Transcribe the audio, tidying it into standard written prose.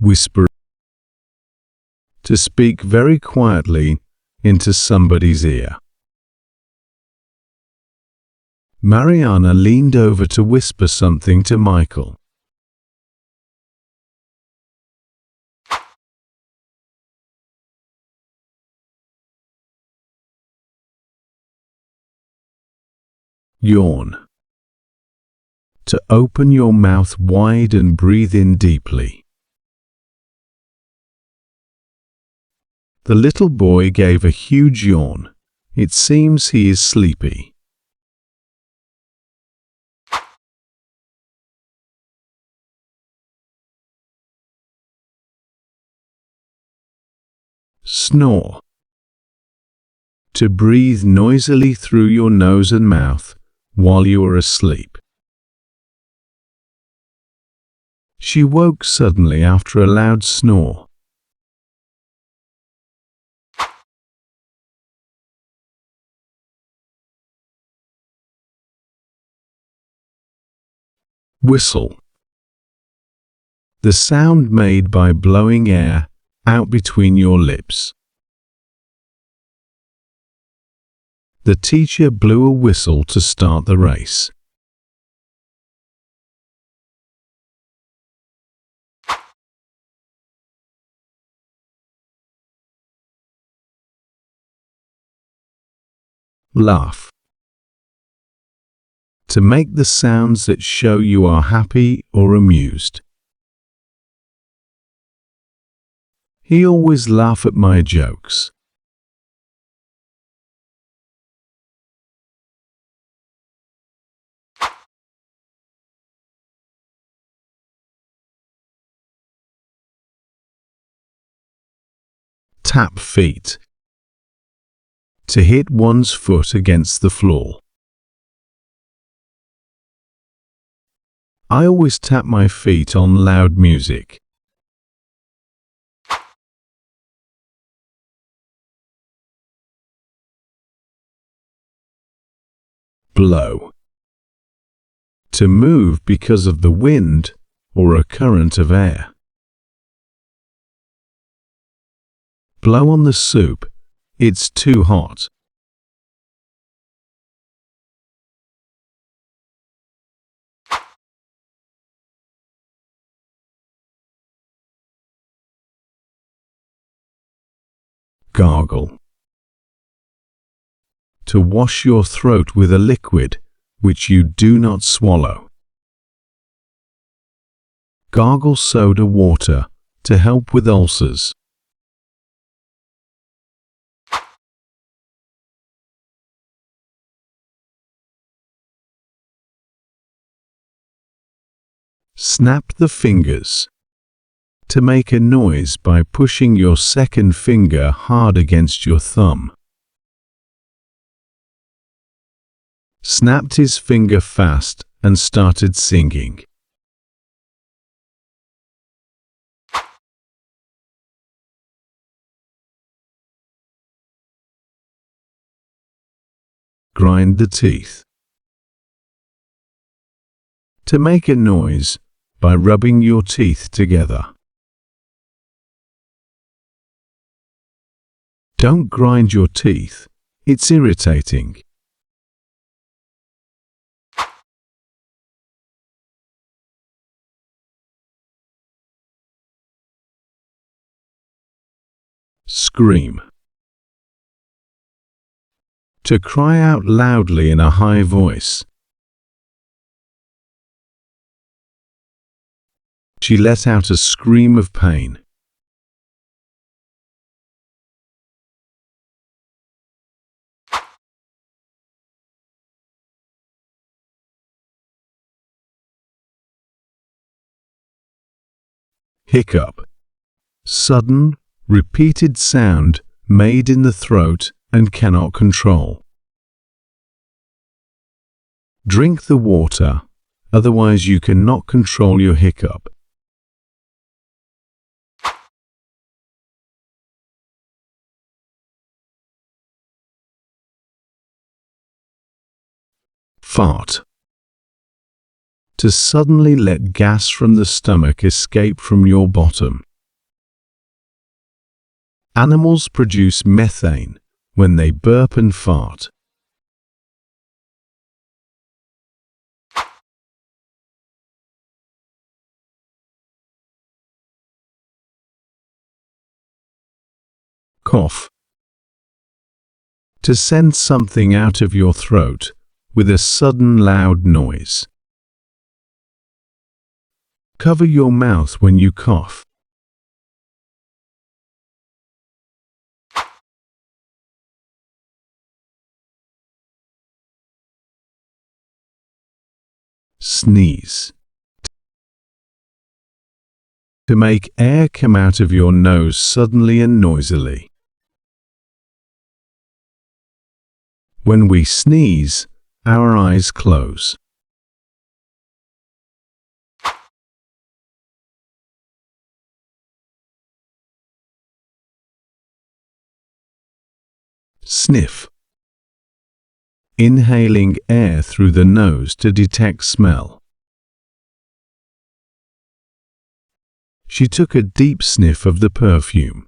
Whisper. To speak very quietly into somebody's ear. Mariana leaned over to whisper something to Michael. Yawn. To open your mouth wide and breathe in deeply. The little boy gave a huge yawn. It seems he is sleepy. Snore. To breathe noisily through your nose and mouth while you are asleep. She woke suddenly after a loud snore. Whistle. The sound made by blowing air out between your lips. The teacher blew a whistle to start the race. Laugh. To make the sounds that show you are happy or amused. He always laughs at my jokes. Tap feet. To hit one's foot against the floor. I always tap my feet on loud music. Blow. To move because of the wind or a current of air. Blow on the soup. It's too hot. Gargle. To wash your throat with a liquid which you do not swallow. Gargle soda water to help with ulcers. Snap the fingers. To make a noise by pushing your second finger hard against your thumb. Snapped his finger fast and started singing. Grind the teeth. To make a noise by rubbing your teeth together. Don't grind your teeth, it's irritating. Scream. To cry out loudly in a high voice. She let out a scream of pain. Hiccup. Sudden, repeated sound made in the throat and cannot control. Drink the water, otherwise you cannot control your hiccup. Fart. To suddenly let gas from the stomach escape from your bottom. Animals produce methane when they burp and fart. Cough. To send something out of your throat with a sudden loud noise. Cover your mouth when you cough. Sneeze. To make air come out of your nose suddenly and noisily. When we sneeze, our eyes close. Sniff. Inhaling air through the nose to detect smell. She took a deep sniff of the perfume.